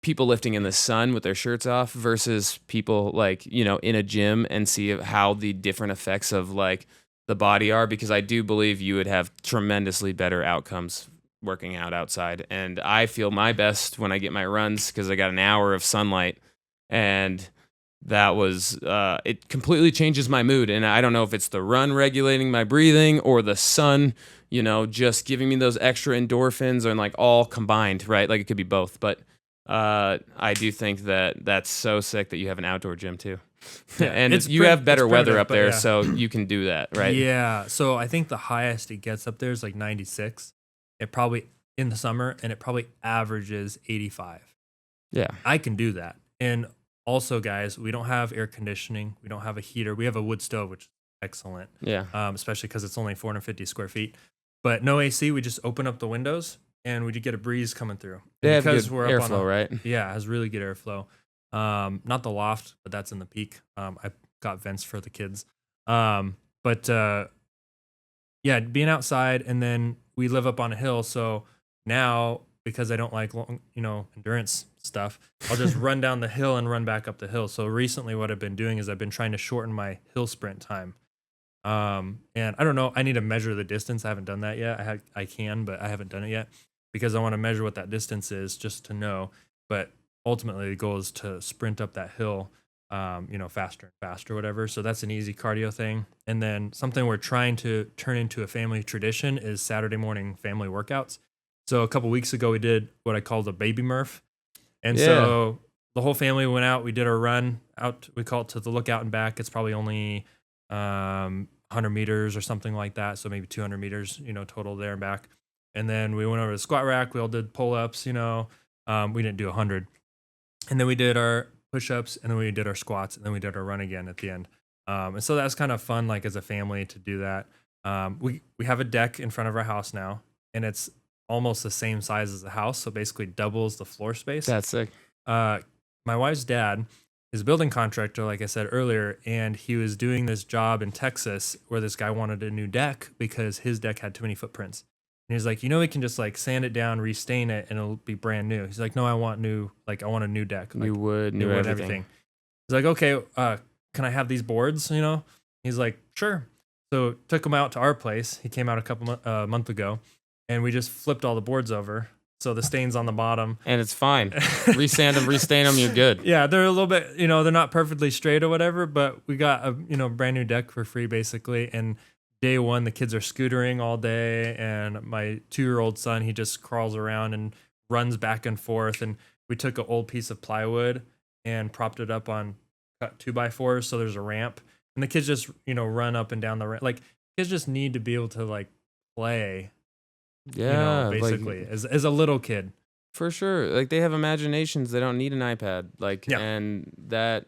people lifting in the sun with their shirts off versus people like, in a gym and see how the different effects of like the body are, because I do believe you would have tremendously better outcomes working out outside. And I feel my best when I get my runs because I got an hour of sunlight, and that was it completely changes my mood. And I don't know if it's the run regulating my breathing or the sun, just giving me those extra endorphins, and like all combined, right? Like it could be both. But I do think that that's so sick that you have an outdoor gym too. Yeah, and you have better weather up there, so you can do that, right? Yeah. So I think the highest it gets up there is like 96. It probably in the summer, and it probably averages 85. Yeah. I can do that. And also, guys, we don't have air conditioning. We don't have a heater. We have a wood stove, which is excellent. Yeah. Especially because it's only 450 square feet. But no AC. We just open up the windows and we get a breeze coming through. They have because good we're up airflow, right? Yeah, it has really good airflow. Not the loft, but that's in the peak. I got vents for the kids. Yeah, being outside, and then we live up on a hill. So now, because I don't like long, endurance stuff, I'll just run down the hill and run back up the hill. So recently what I've been doing is I've been trying to shorten my hill sprint time. And I don't know, I need to measure the distance. I haven't done that yet. I can, but I haven't done it yet because I want to measure what that distance is just to know. But ultimately the goal is to sprint up that hill, faster and faster, whatever. So that's an easy cardio thing. And then something we're trying to turn into a family tradition is Saturday morning family workouts. So a couple weeks ago, we did what I called a baby Murph. And so the whole family went out, we did our run out. We call it to the lookout and back. It's probably only 100 meters or something like that. So maybe 200 meters, total there and back. And then we went over to the squat rack. We all did pull-ups, we didn't do 100. And then we did our push-ups, and then we did our squats, and then we did our run again at the end. And so that's kind of fun, like as a family, to do that. We have a deck in front of our house now, and it's almost the same size as the house, so basically doubles the floor space. That's sick. My wife's dad is a building contractor, like I said earlier, and he was doing this job in Texas where this guy wanted a new deck because his deck had too many footprints. And he's like, we can just like sand it down, restain it, and it'll be brand new. He's like, no, I want a new deck. New wood, new everything. He's like, okay, can I have these boards, He's like, sure. So took him out to our place. He came out a month ago, and we just flipped all the boards over. So the stains on the bottom. And it's fine. Resand them, restain them, you're good. Yeah, they're a little bit, they're not perfectly straight or whatever, but we got a, brand new deck for free basically. And day one, the kids are scootering all day. And my 2-year-old son, he just crawls around and runs back and forth. And we took an old piece of plywood and propped it up on cut 2x4s. So there's a ramp. And the kids just, run up and down the ramp. Like, kids just need to be able to, like, play. Yeah. Basically, as a little kid. For sure. Like, they have imaginations. They don't need an iPad. Like, and that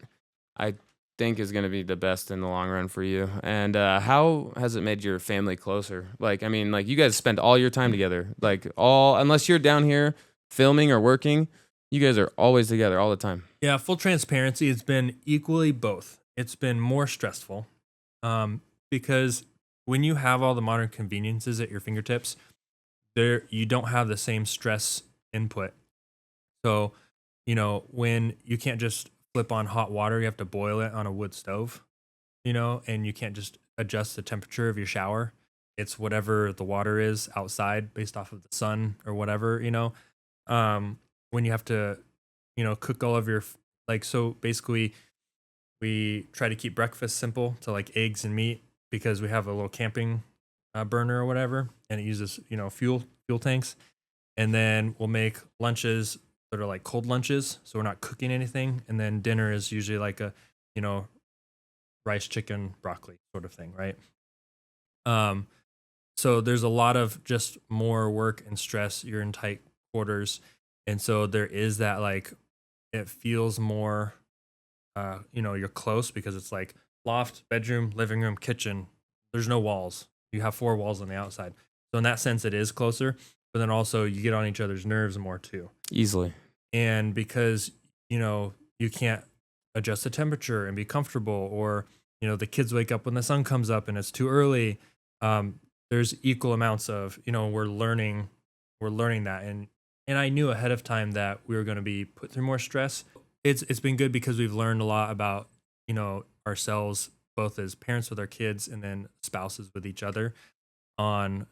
I think is going to be the best in the long run for you. And how has it made your family closer? Like, I mean, like, you guys spend all your time together. Like, unless you're down here filming or working, you guys are always together all the time. Yeah, full transparency, it's been equally both. It's been more stressful because when you have all the modern conveniences at your fingertips, you don't have the same stress input. So, when you can't just flip on hot water, you have to boil it on a wood stove, and you can't just adjust the temperature of your shower. It's whatever the water is outside based off of the sun or whatever, when you have to, cook all of your, so basically we try to keep breakfast simple to like eggs and meat because we have a little camping burner or whatever, and it uses, fuel tanks. And then we'll make lunches that are like cold lunches, so we're not cooking anything. And then dinner is usually like a, rice, chicken, broccoli sort of thing, right? So there's a lot of just more work and stress. You're in tight quarters, and so there is that, like, it feels more, you're close because it's like loft, bedroom, living room, kitchen. There's no walls. You have 4 walls on the outside. So in that sense, it is closer. But then also you get on each other's nerves more too. Easily. And because, you can't adjust the temperature and be comfortable, or, the kids wake up when the sun comes up and it's too early. There's equal amounts of, we're learning that. And I knew ahead of time that we were going to be put through more stress. It's been good because we've learned a lot about, ourselves, both as parents with our kids and then spouses with each other, on,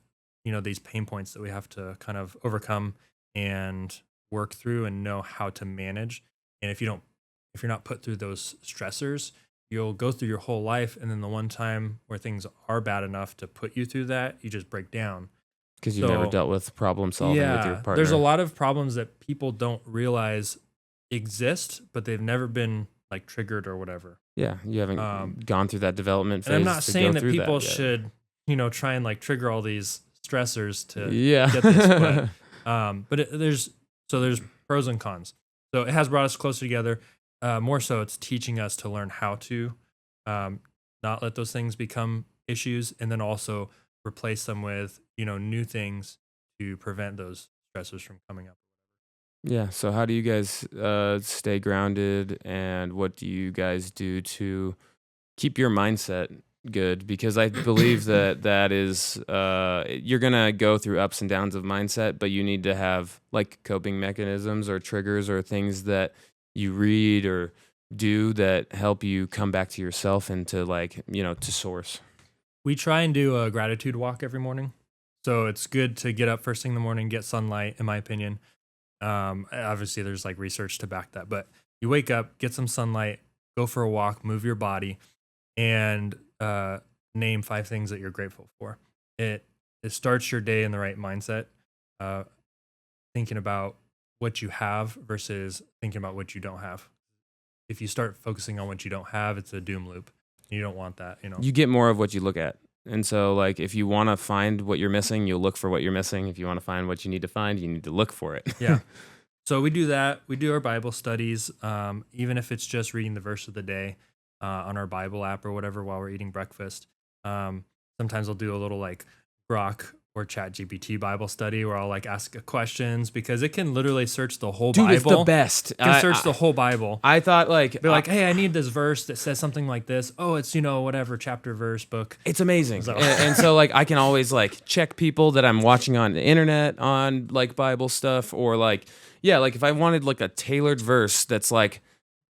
these pain points that we have to kind of overcome and work through and know how to manage. And if you're not put through those stressors, you'll go through your whole life. And then the one time where things are bad enough to put you through that, you just break down. Because you've never dealt with problem solving with your partner. There's a lot of problems that people don't realize exist, but they've never been like triggered or whatever. Yeah, you haven't gone through that development phase. And I'm not saying that people that should, try and like trigger all these stressors to get this. But there's pros and cons. So it has brought us closer together. More so, it's teaching us to learn how to not let those things become issues, and then also replace them with, new things to prevent those stressors from coming up. Yeah. So how do you guys stay grounded, and what do you guys do to keep your mindset good? Because I believe that is you're gonna go through ups and downs of mindset, but you need to have like coping mechanisms or triggers or things that you read or do that help you come back to yourself and to, like, to source. We try and do a gratitude walk every morning. So it's good to get up first thing in the morning, get sunlight, in my opinion. Obviously there's like research to back that, but you wake up, get some sunlight, go for a walk, move your body, and name 5 things that you're grateful for. It starts your day in the right mindset, thinking about what you have versus thinking about what you don't have. If you start focusing on what you don't have, it's a doom loop. You don't want that, You get more of what you look at. And so, like, if you want to find what you're missing, you'll look for what you're missing. If you want to find what you need to find, you need to look for it. Yeah. So we do that. We do our Bible studies, even if it's just reading the verse of the day on our Bible app or whatever while we're eating breakfast. Sometimes I'll do a little like Grok or ChatGPT Bible study where I'll like ask questions, because it can literally search the whole Bible. Dude, it's the best. It can search the whole Bible. I thought like... Be like, hey, I need this verse that says something like this. Oh, it's, whatever, chapter, verse, book. It's amazing. And so like I can always like check people that I'm watching on the internet on like Bible stuff, or like, yeah, like if I wanted like a tailored verse that's like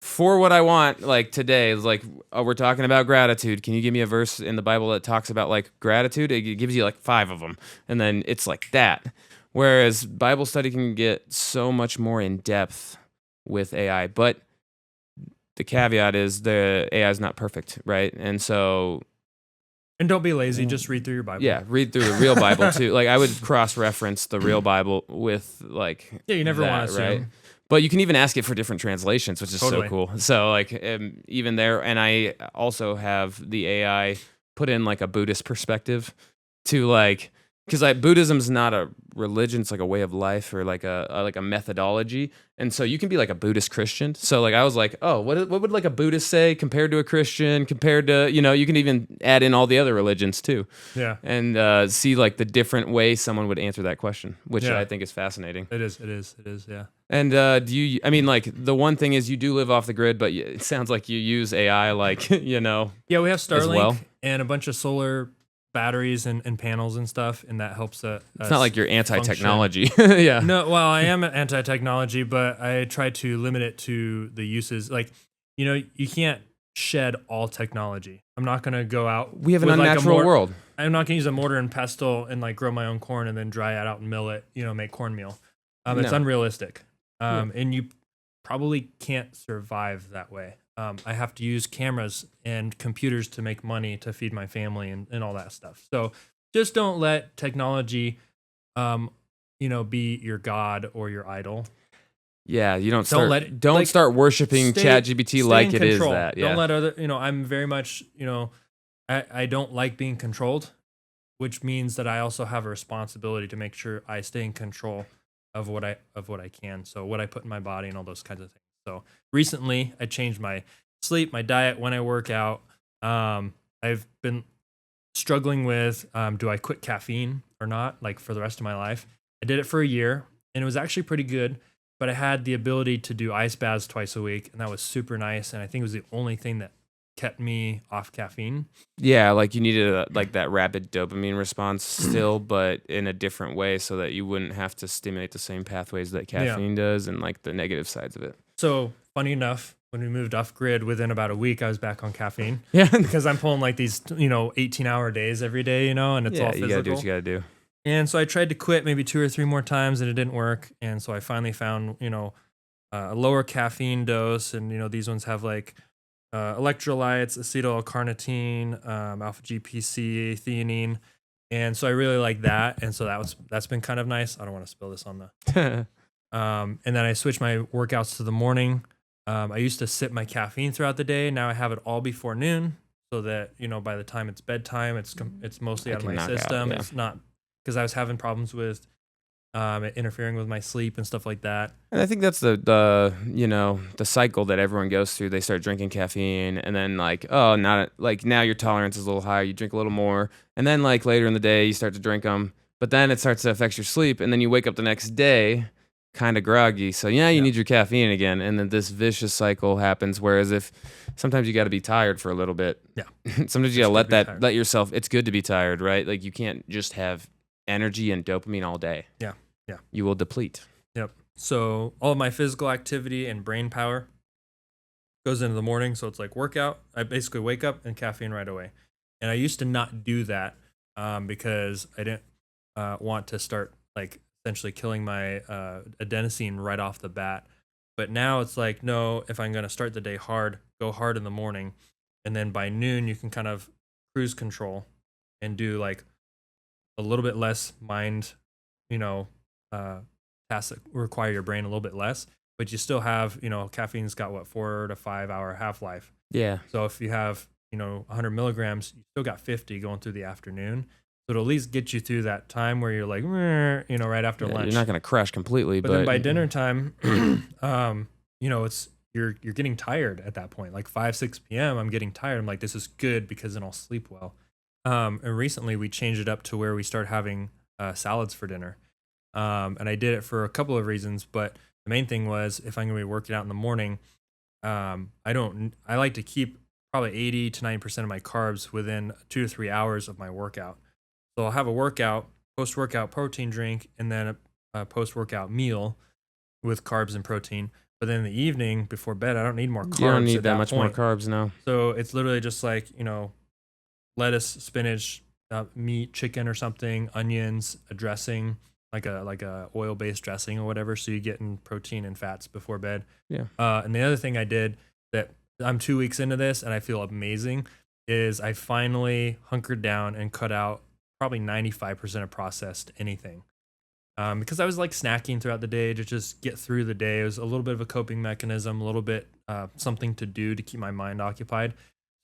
for what I want, like today, is like, oh, we're talking about gratitude. Can you give me a verse in the Bible that talks about like gratitude? It gives you like 5 of them, and then it's like that. Whereas Bible study can get so much more in depth with AI, but the caveat is the AI is not perfect, right? And so, And don't be lazy. Just read through your Bible. yeah, read through the real Bible too. Like I would cross-reference the real Bible with like Yeah, you never want that, to right? assume. But you can even ask it for different translations, which is Totally. so cool. So like even there, and I also have the AI put in like a Buddhist perspective to like, because like Buddhism's not a religion; it's like a way of life or like a methodology. And so you can be like a Buddhist Christian. So like I was like, oh, what would like a Buddhist say compared to a Christian? Compared to you can even add in all the other religions too, Yeah. and see like the different way someone would answer that question, which Yeah. I think is fascinating. It is. Yeah. And do you? I mean, like the one thing is you do live off the grid, but it sounds like you use AI, like Yeah, we have Starlink well. and a bunch of solar batteries and panels and stuff, and that helps It's not like you're anti-technology. Yeah. No, well, I am anti-technology, but I try to limit it to the uses. Like, you can't shed all technology. I'm not gonna go out. We have an with, like, unnatural world. I'm not gonna use a mortar and pestle and like grow my own corn and then dry it out and mill it. Make cornmeal. It's No. unrealistic. And you probably can't survive that way. I have to use cameras and computers to make money to feed my family and all that stuff. So just don't let technology, be your god or your idol. Yeah, you don't Don't start start worshiping ChatGPT like it is that. Yeah. Don't let other. I'm very much. I don't like being controlled, which means that I also have a responsibility to make sure I stay in control of what I can. So what I put in my body and all those kinds of things. So recently I changed my sleep, my diet, when I work out. I've been struggling with, do I quit caffeine or not? Like for the rest of my life. I did it for a year and it was actually pretty good, but I had the ability to do ice baths twice a week and that was super nice. And I think it was the only thing that kept me off caffeine. Yeah, like you needed like that rapid dopamine response still, but in a different way so that you wouldn't have to stimulate the same pathways that caffeine does and like the negative sides of it. So funny enough, when we moved off grid, within about a week, I was back on caffeine. Yeah. Because I'm pulling like these, 18-hour days every day, and it's all physical. You gotta do what you gotta do. And so I tried to quit maybe 2 or 3 more times and it didn't work. And so I finally found, a lower caffeine dose. And, these ones have like electrolytes, acetyl-L-carnitine, alpha GPC, theanine. And so I really like that. And so that's been kind of nice. I don't want to spill this on the... and then I switched my workouts to the morning. I used to sip my caffeine throughout the day. Now I have it all before noon so that, by the time it's bedtime, it's mostly out of my system. It's not... because I was having problems with interfering with my sleep and stuff like that. And I think that's the cycle that everyone goes through. They start drinking caffeine, and then now your tolerance is a little higher. You drink a little more, and then like later in the day you start to drink them, but then it starts to affect your sleep, and then you wake up the next day kind of groggy. So you need your caffeine again, and then this vicious cycle happens. Whereas if sometimes you got to be tired for a little bit. Yeah. Sometimes you got to let yourself. It's good to be tired, right? Like you can't just have energy and dopamine all day. Yeah. You will deplete. Yep. So all of my physical activity and brain power goes into the morning. So it's like workout. I basically wake up and caffeine right away. And I used to not do that because I didn't want to start like essentially killing my adenosine right off the bat. But now it's like, no, if I'm going to start the day hard, go hard in the morning. And then by noon, you can kind of cruise control and do like a little bit less mind, tasks that require your brain a little bit less, but you still have, caffeine's got 4 to 5 hour half-life. Yeah. So if you have, 100 milligrams, you still got 50 going through the afternoon. So it'll at least get you through that time where you're like, right after lunch. You're not going to crash completely, but then by dinner time, it's, you're getting tired at that point, like 5-6 p.m. I'm getting tired. I'm like, this is good because then I'll sleep well. And recently we changed it up to where we start having salads for dinner. And I did it for a couple of reasons, but the main thing was if I'm going to be working out in the morning, I like to keep probably 80 to 90% of my carbs within 2 to 3 hours of my workout. So I'll have a workout, post-workout protein drink, and then a post-workout meal with carbs and protein. But then in the evening before bed, I don't need more carbs You don't need at that much more point. carbs now. So it's literally just like, lettuce, spinach, meat, chicken or something, onions, a dressing, like a oil-based dressing or whatever. So you get in protein and fats before bed. Yeah. And the other thing I did that I'm 2 weeks into this and I feel amazing is I finally hunkered down and cut out probably 95% of processed anything. Because I was like snacking throughout the day to just get through the day. It was a little bit of a coping mechanism, a little bit something to do to keep my mind occupied.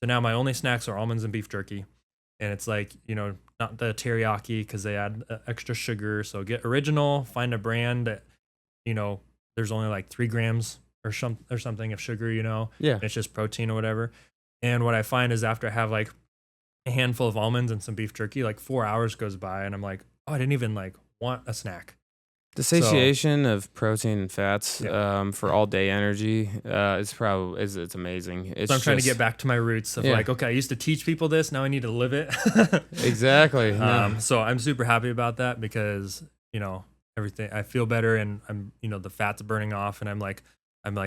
So now my only snacks are almonds and beef jerky. And it's like, not the teriyaki because they add extra sugar. So get original, find a brand that, there's only like 3 grams or something of sugar, Yeah. and it's just protein or whatever. And what I find is after I have like a handful of almonds and some beef jerky, like 4 hours goes by and I'm like, oh, I didn't even like want a snack. The satiation of protein and fats Yeah. for all day energy it's amazing. So I'm trying to get back to my roots of like, okay, I used to teach people this, now I need to live it. Exactly. So I'm super happy about that because, everything, I feel better and I'm, the fat's burning off and I'm like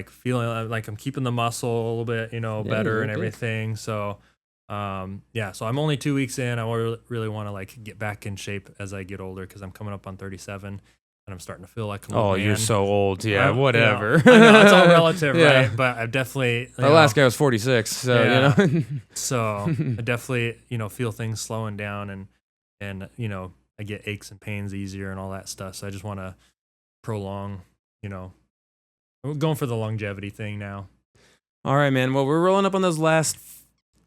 feeling like I'm keeping the muscle a little bit, better and everything. So, so I'm only 2 weeks in. I really want to like get back in shape as I get older because I'm coming up on 37 and I'm starting to feel like an old man. You're so old. Yeah, whatever. I know, it's all relative, Yeah. right? But I've definitely... The last guy was 46, so, So I definitely, feel things slowing down and I get aches and pains easier and all that stuff. So I just want to prolong, I'm going for the longevity thing now. All right, man. Well, we're rolling up on those last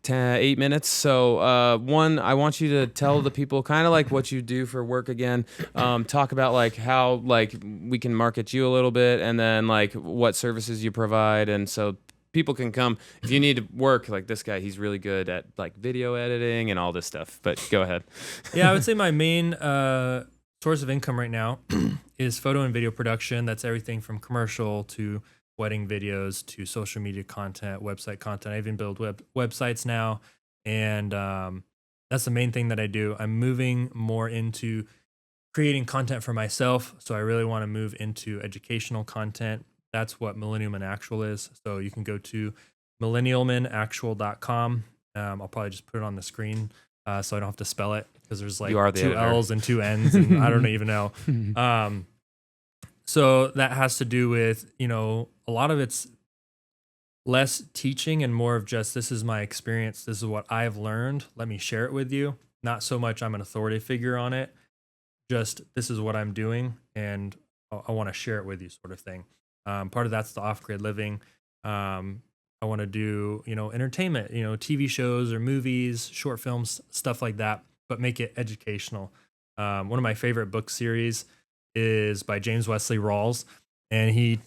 8 minutes. So, one, I want you to tell the people kind of like what you do for work again. Talk about like how like we can market you a little bit, and then like what services you provide, and so people can come if you need to work. Like this guy, he's really good at like video editing and all this stuff. But go ahead. Yeah, I would say my main source of income right now is photo and video production. That's everything from commercial to wedding videos to social media content, website content. I even build websites now. And that's the main thing that I do. I'm moving more into creating content for myself. So I really want to move into educational content. That's what Millennialman Actual is. So you can go to millennialmanactual.com. I'll probably just put it on the screen so I don't have to spell it because there's like 2 L's and 2 N's and I don't even know. So that has to do with, a lot of it's less teaching and more of just, this is my experience. This is what I've learned. Let me share it with you. Not so much I'm an authority figure on it. Just, this is what I'm doing and I want to share it with you sort of thing. Part of that's the off-grid living. I want to do, entertainment, TV shows or movies, short films, stuff like that, but make it educational. One of my favorite book series is by James Wesley Rawls, and he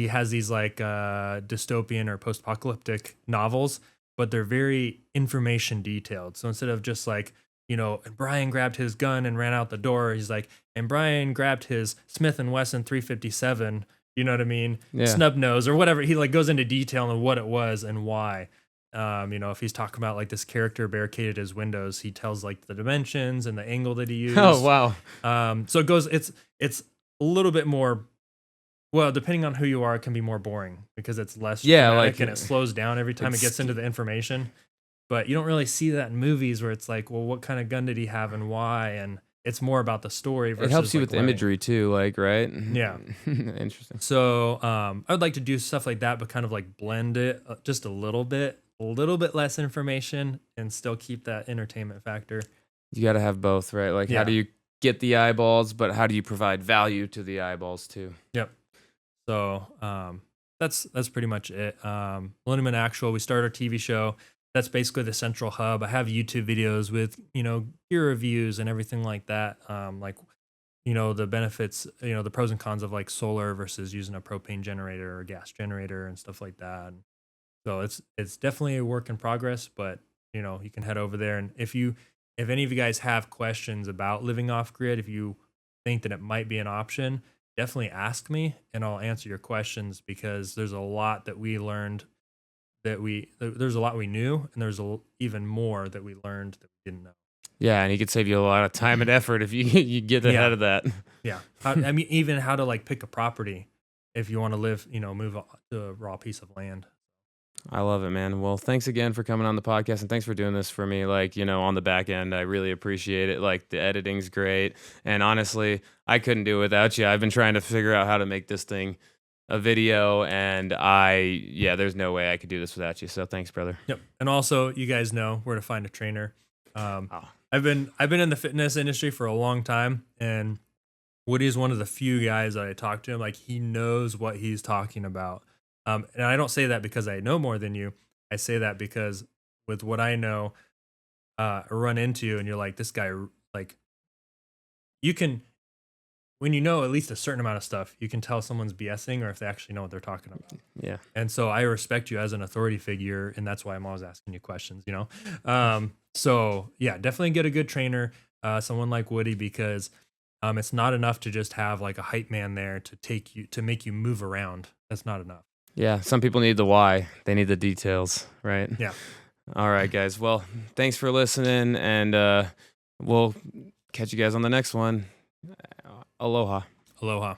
has these like dystopian or post-apocalyptic novels, but they're very information detailed. So instead of just like, and Brian grabbed his gun and ran out the door, he's like, and Brian grabbed his Smith & Wesson 357, you know what I mean? Yeah. Snub nose or whatever. He like goes into detail on what it was and why. If he's talking about like this character barricaded his windows, he tells like the dimensions and the angle that he used. Oh, wow. So it goes, it's a little bit more, well, depending on who you are, it can be more boring because it's less dramatic and it slows down every time it gets into the information. But you don't really see that in movies where it's like, well, what kind of gun did he have and why? And it's more about the story versus it helps you like with imagery too, like, right? Yeah. Interesting. So I would like to do stuff like that, but kind of like blend it just a little bit less information and still keep that entertainment factor. You got to have both, right? Like, how do you get the eyeballs, but how do you provide value to the eyeballs too? Yep. So that's pretty much it. Millennialman Actual, we started our TV show. That's basically the central hub. I have YouTube videos with, gear reviews and everything like that. The benefits, the pros and cons of like solar versus using a propane generator or gas generator and stuff like that. And so it's definitely a work in progress, but you can head over there. And if any of you guys have questions about living off grid, if you think that it might be an option, definitely ask me and I'll answer your questions because there's a lot that we learned there's a lot we knew and there's even more that we learned that we didn't know. Yeah, and he could save you a lot of time and effort if you get ahead of that. Yeah. Even how to like pick a property. if you want to live, move to a raw piece of land. I love it, man. Well, thanks again for coming on the podcast, and thanks for doing this for me. Like, on the back end, I really appreciate it. Like, the editing's great, and honestly, I couldn't do it without you. I've been trying to figure out how to make this thing a video, and there's no way I could do this without you. So thanks, brother. Yep. And also, you guys know where to find a trainer. Oh. I've been in the fitness industry for a long time, and Woody is one of the few guys that I talk to him. Like, he knows what he's talking about. And I don't say that because I know more than you. I say that because with what I know, I run into, and you're like, this guy, like, you can, when you know at least a certain amount of stuff, you can tell someone's BSing or if they actually know what they're talking about. Yeah. And so I respect you as an authority figure, and that's why I'm always asking you questions, So yeah, definitely get a good trainer, someone like Woody, because it's not enough to just have like a hype man there to make you move around. That's not enough. Yeah, some people need the why. They need the details, right? Yeah. All right, guys. Well, thanks for listening, and we'll catch you guys on the next one. Aloha. Aloha.